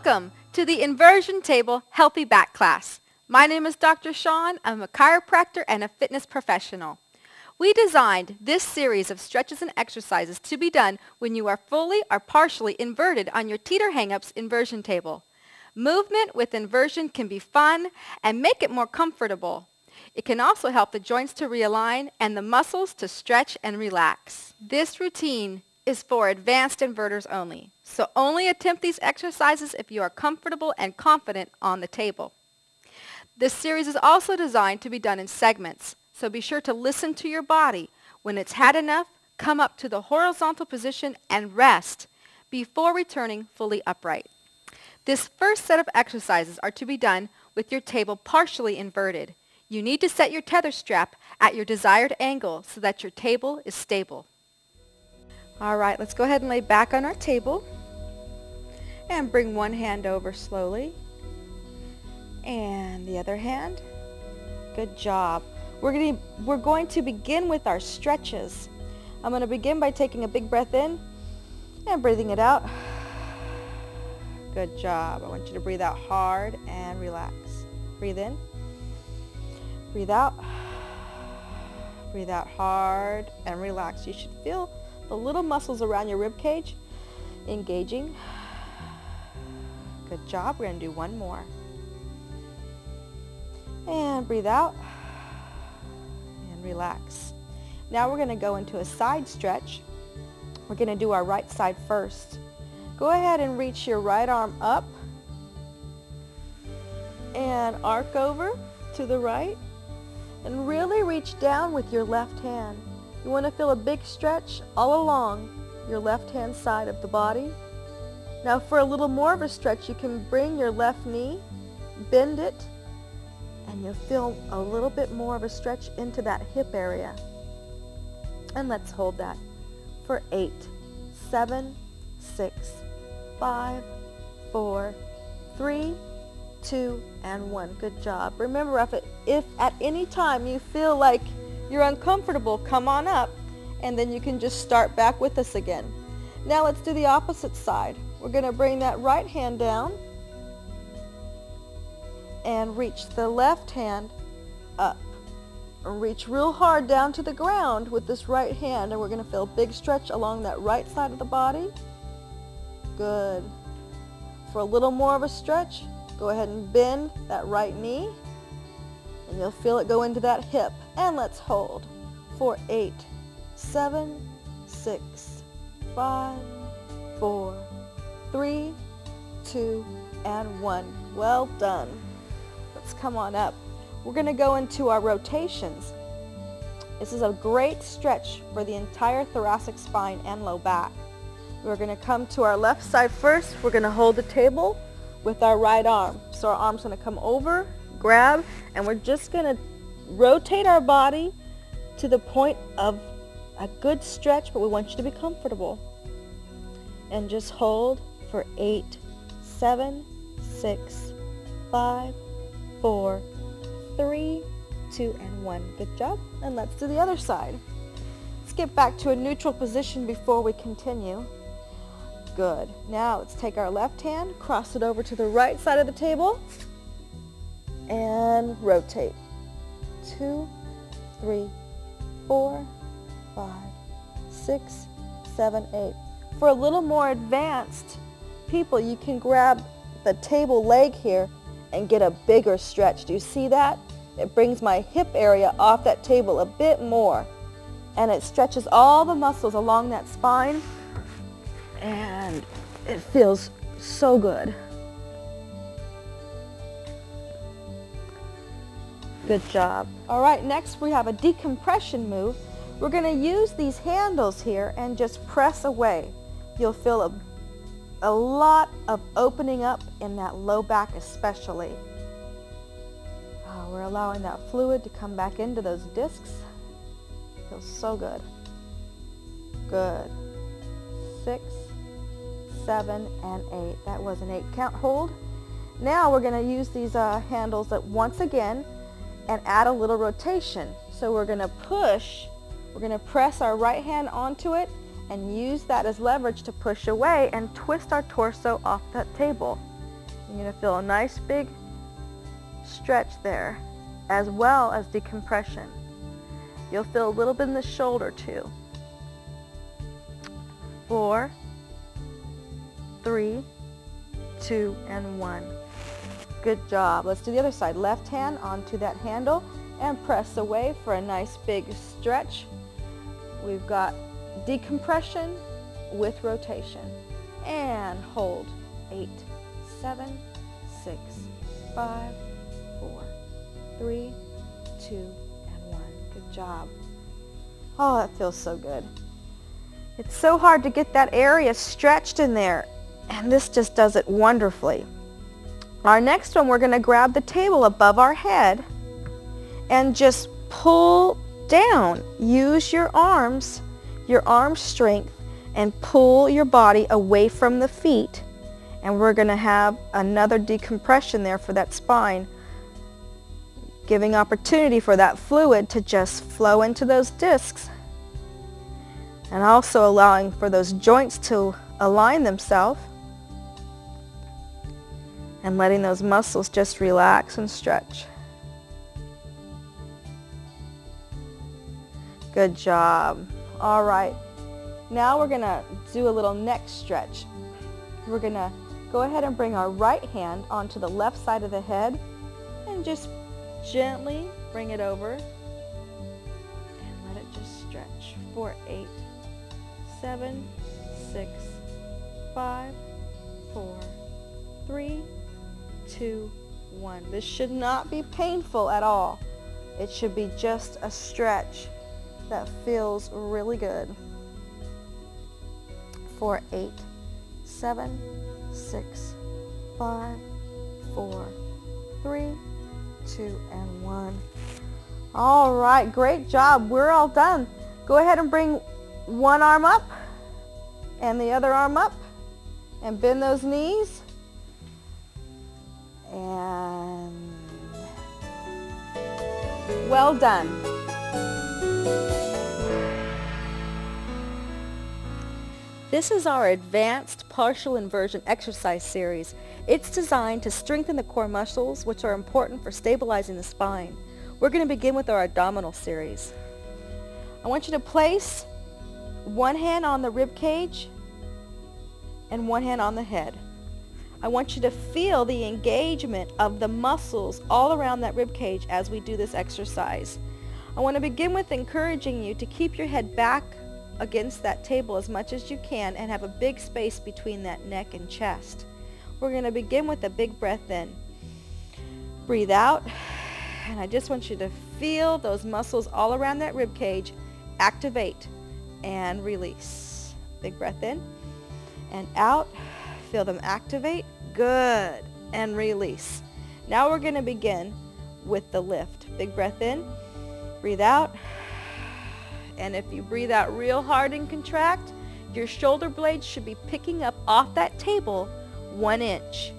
Welcome to the Inversion Table Healthy Back class. My name is Dr. Shawn. I'm a chiropractor and a fitness professional. We designed this series of stretches and exercises to be done when you are fully or partially inverted on your teeter hang-ups inversion table. Movement with inversion can be fun and make it more comfortable. It can also help the joints to realign and the muscles to stretch and relax. This routine is for advanced inverters only, so only attempt these exercises if you are comfortable and confident on the table. This series is also designed to be done in segments, so be sure to listen to your body. When it's had enough, come up to the horizontal position and rest before returning fully upright. This first set of exercises are to be done with your table partially inverted. You need to set your tether strap at your desired angle so that your table is stable. All right, let's go ahead and lay back on our table and bring one hand over slowly and the other hand. Good job. We're going to begin with our stretches. I'm going to begin by taking a big breath in and breathing it out. Good job. I want you to breathe out hard and relax. Breathe in. Breathe out. Breathe out hard and relax. You should feel the little muscles around your rib cage engaging. Good job. We're going to do one more. And breathe out and relax. Now we're going to go into a side stretch. We're going to do our right side first. Go ahead and reach your right arm up and arc over to the right and really reach down with your left hand. You want to feel a big stretch all along your left hand side of the body. Now for a little more of a stretch, you can bring your left knee, bend it, and you'll feel a little bit more of a stretch into that hip area. And let's hold that for 8, 7, 6, 5, 4, 3, 2, and 1. Good job. Remember, if at any time you feel like you're uncomfortable, come on up, and then you can just start back with us again. Now let's do the opposite side. We're going to bring that right hand down and reach the left hand up. Reach real hard down to the ground with this right hand, and we're going to feel a big stretch along that right side of the body. Good. For a little more of a stretch, go ahead and bend that right knee, and you'll feel it go into that hip. And let's hold for 8, 7, 6, 5, 4, 3, 2, and 1. Well done. Let's come on up. We're going to go into our rotations. This is a great stretch for the entire thoracic spine and low back. We're going to come to our left side first. We're going to hold the table with our right arm. So our arm's going to come over, grab, and we're just going to rotate our body to the point of a good stretch, but we want you to be comfortable. And just hold for 8, 7, 6, 5, 4, 3, 2, and 1. Good job. And let's do the other side. Let's get back to a neutral position before we continue. Good. Now let's take our left hand, cross it over to the right side of the table, and rotate. 2, 3, 4, 5, 6, 7, 8. For a little more advanced people, you can grab the table leg here and get a bigger stretch. Do you see that? It brings my hip area off that table a bit more, and it stretches all the muscles along that spine, and it feels so good. Good job. All right, next we have a decompression move. We're going to use these handles here and just press away. You'll feel a lot of opening up in that low back especially. We're allowing that fluid to come back into those discs. Feels so good. Good. 6, 7, and 8. That was an 8 count hold. Now we're going to use these handles once again and add a little rotation. So we're going to press our right hand onto it and use that as leverage to push away and twist our torso off that table. You're going to feel a nice big stretch there, as well as decompression. You'll feel a little bit in the shoulder too. 4, 3, 2, and 1. Good job. Let's do the other side. Left hand onto that handle and press away for a nice big stretch. We've got decompression with rotation. And hold. 8, 7, 6, 5, 4, 3, 2, and 1. Good job. Oh, that feels so good. It's so hard to get that area stretched in there, and this just does it wonderfully. Our next one, we're going to grab the table above our head and just pull down. Use your arm strength, and pull your body away from the feet. And we're going to have another decompression there for that spine, giving opportunity for that fluid to just flow into those discs, and also allowing for those joints to align themselves, and letting those muscles just relax and stretch. Good job. All right. Now we're going to do a little neck stretch. We're going to go ahead and bring our right hand onto the left side of the head and just gently bring it over and let it just stretch for 8, 7, 6, 5, 4, 3, 2, 1. This should not be painful at all. It should be just a stretch that feels really good. For 8, 7, 6, 5, 4, 3, 2, and 1. All right, great job. We're all done. Go ahead and bring one arm up and the other arm up and bend those knees. And well done. This is our advanced partial inversion exercise series. It's designed to strengthen the core muscles, which are important for stabilizing the spine. We're going to begin with our abdominal series. I want you to place one hand on the rib cage and one hand on the head. I want you to feel the engagement of the muscles all around that rib cage as we do this exercise. I want to begin with encouraging you to keep your head back against that table as much as you can and have a big space between that neck and chest. We're going to begin with a big breath in. Breathe out, and I just want you to feel those muscles all around that rib cage activate and release. Big breath in and out. Feel them activate. Good. And release. Now we're going to begin with the lift. Big breath in. Breathe out. And if you breathe out real hard and contract, your shoulder blades should be picking up off that table 1 inch.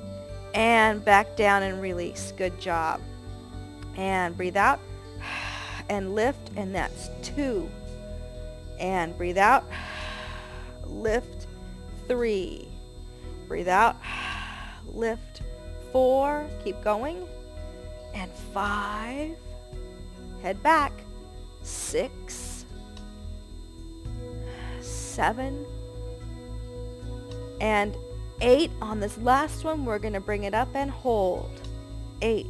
And back down and release. Good job. And breathe out and lift, and that's 2. And breathe out, lift, 3. Breathe out, lift, 4. Keep going. And 5. Head back. 6. 7, and 8. On this last one, we're going to bring it up and hold. 8,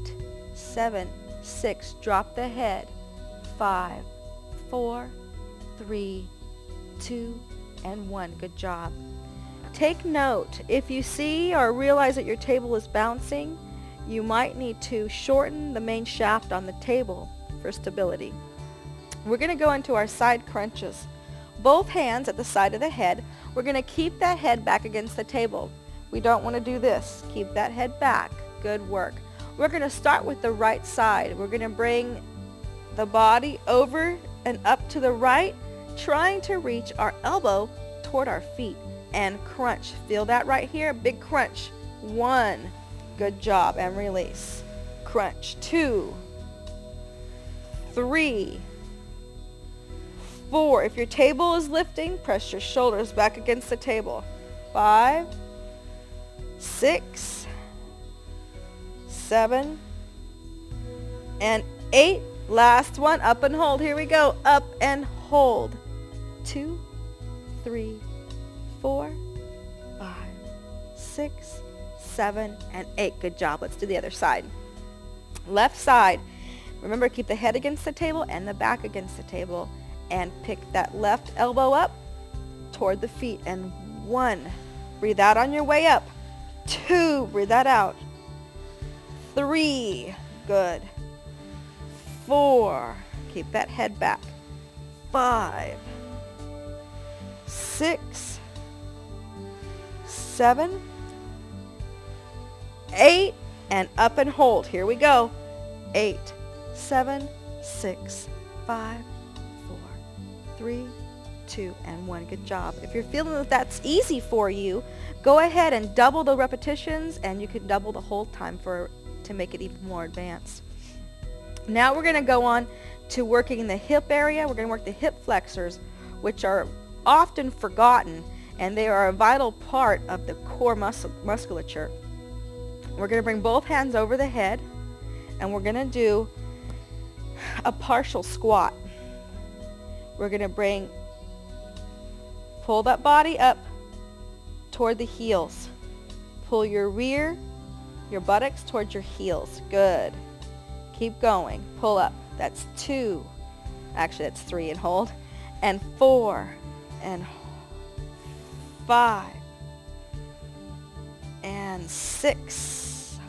7, 6. Drop the head. 5, 4, 3, 2, and 1. Good job. Take note. If you see or realize that your table is bouncing, you might need to shorten the main shaft on the table for stability. We're going to go into our side crunches. Both hands at the side of the head. We're going to keep that head back against the table. We don't want to do this. Keep that head back. Good work. We're going to start with the right side. We're going to bring the body over and up to the right, trying to reach our elbow toward our feet. And crunch. Feel that right here? Big crunch. 1. Good job. And release. Crunch. 2. 3. 4. If your table is lifting, press your shoulders back against the table. 5, 6, 7, and 8. Last one, up and hold. Here we go. Up and hold. 2, 3, 4, 5, 6, 7, and 8. Good job. Let's do the other side. Left side. Remember, keep the head against the table and the back against the table. And pick that left elbow up toward the feet. And 1. Breathe out on your way up. 2. Breathe that out. 3. Good. 4. Keep that head back. 5. 6. 7. 8. And up and hold. Here we go. 8, 7, 6, 5, 4, 3, 2, and 1. Good job. If you're feeling that that's easy for you, go ahead and double the repetitions, and you can double the hold time to make it even more advanced. Now we're going to go on to working the hip area. We're going to work the hip flexors, which are often forgotten, and they are a vital part of the core musculature. We're going to bring both hands over the head, and we're going to do a partial squat. We're going to pull that body up toward the heels. Pull your buttocks towards your heels. Good. Keep going. Pull up. That's 2. Actually, that's 3 and hold. And 4. And 5. And 6.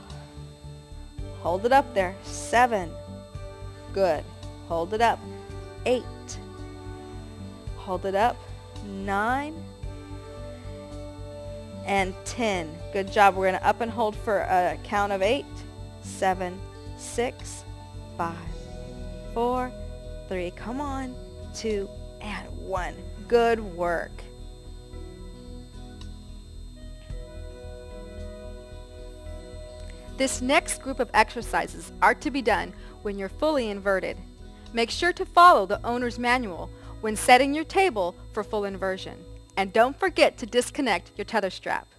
Hold it up there. 7. Good. Hold it up. 8. Hold it up. 9. And 10. Good job. We're going to up and hold for a count of 8, 7, 6, 5, 4, 3. Come on. 2 and 1. Good work. This next group of exercises are to be done when you're fully inverted. Make sure to follow the owner's manual when setting your table for full inversion. And don't forget to disconnect your tether strap.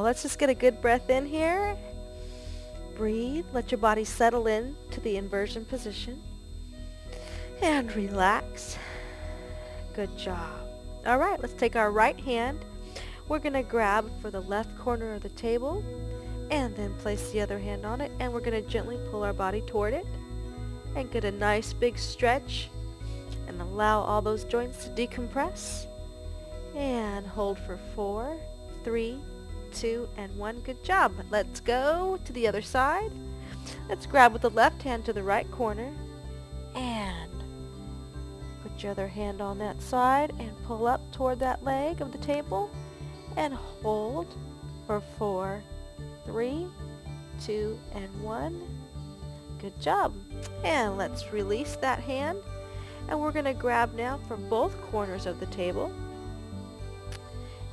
Let's just get a good breath in here. Breathe. Let your body settle in to the inversion position. And relax. Good job. All right, let's take our right hand. We're going to grab for the left corner of the table and then place the other hand on it, and we're going to gently pull our body toward it and get a nice big stretch and allow all those joints to decompress. And hold for 4, 3, 2, and 1. Good job. Let's go to the other side. Let's grab with the left hand to the right corner and put your other hand on that side and pull up toward that leg of the table and hold for 4, 3, 2, and 1. Good job. And let's release that hand, and we're going to grab now from both corners of the table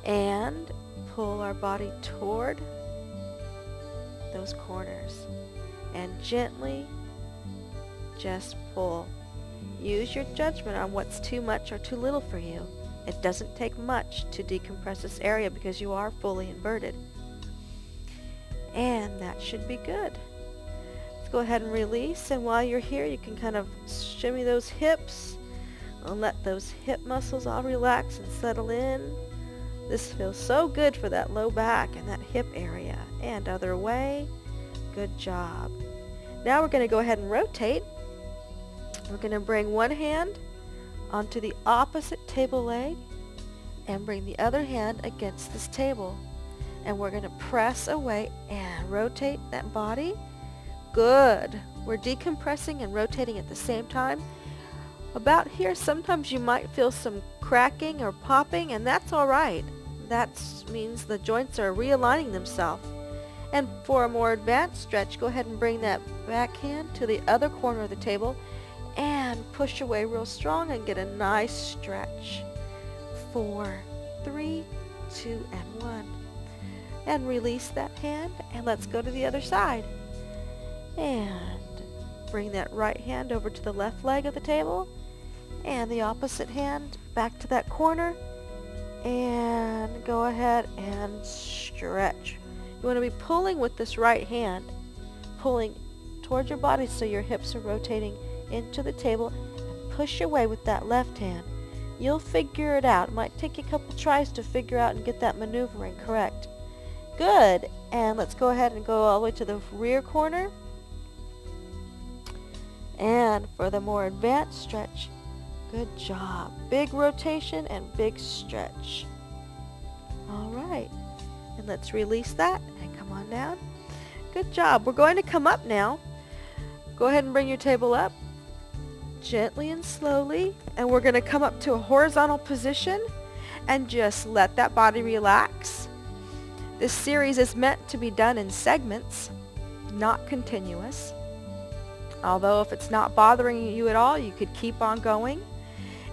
and pull our body toward those corners and gently just pull. Use your judgment on what's too much or too little for you. It doesn't take much to decompress this area because you are fully inverted. And that should be good. Let's go ahead and release, and while you're here you can kind of shimmy those hips and let those hip muscles all relax and settle in. This feels so good for that low back and that hip area. And other way. Good job. Now we're going to go ahead and rotate. We're going to bring one hand onto the opposite table leg and bring the other hand against this table. And we're going to press away and rotate that body. Good. We're decompressing and rotating at the same time. About here, sometimes you might feel some cracking or popping, and that's all right. That means the joints are realigning themselves. And for a more advanced stretch, go ahead and bring that back hand to the other corner of the table and push away real strong and get a nice stretch. 4, 3, 2, and 1. And release that hand, and let's go to the other side. And bring that right hand over to the left leg of the table And the opposite hand back to that corner. And go ahead and stretch. You want to be pulling with this right hand, pulling towards your body so your hips are rotating into the table. And push away with that left hand. You'll figure it out. It might take you a couple tries to figure out and get that maneuvering correct. Good. And let's go ahead and go all the way to the rear corner. And for the more advanced stretch, good job. Big rotation and big stretch. All right. And let's release that and come on down. Good job. We're going to come up now. Go ahead and bring your table up. Gently and slowly. And we're going to come up to a horizontal position and just let that body relax. This series is meant to be done in segments, not continuous. Although if it's not bothering you at all, you could keep on going.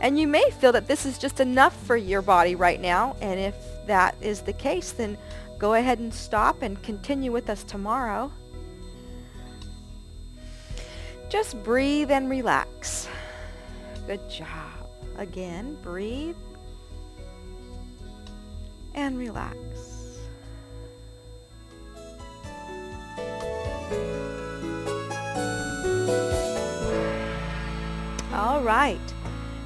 And you may feel that this is just enough for your body right now. And if that is the case, then go ahead and stop and continue with us tomorrow. Just breathe and relax. Good job. Again, breathe and relax. All right.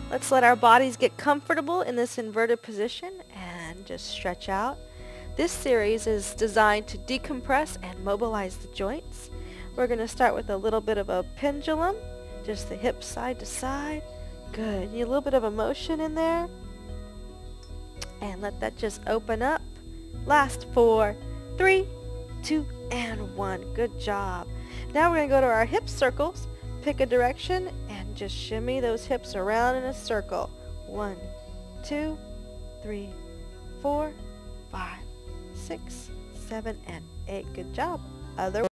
Let's let our bodies get comfortable in this inverted position and just stretch out. This series is designed to decompress and mobilize the joints. We're going to start with a little bit of a pendulum, just the hips side to side. Good. You a little bit of a motion in there. And let that just open up. Last 4, 3, 2, and 1. Good job. Now we're going to go to our hip circles. Pick a direction and just shimmy those hips around in a circle. 1, 2, 3, 4, 5, 6, 7, and 8. Good job. Other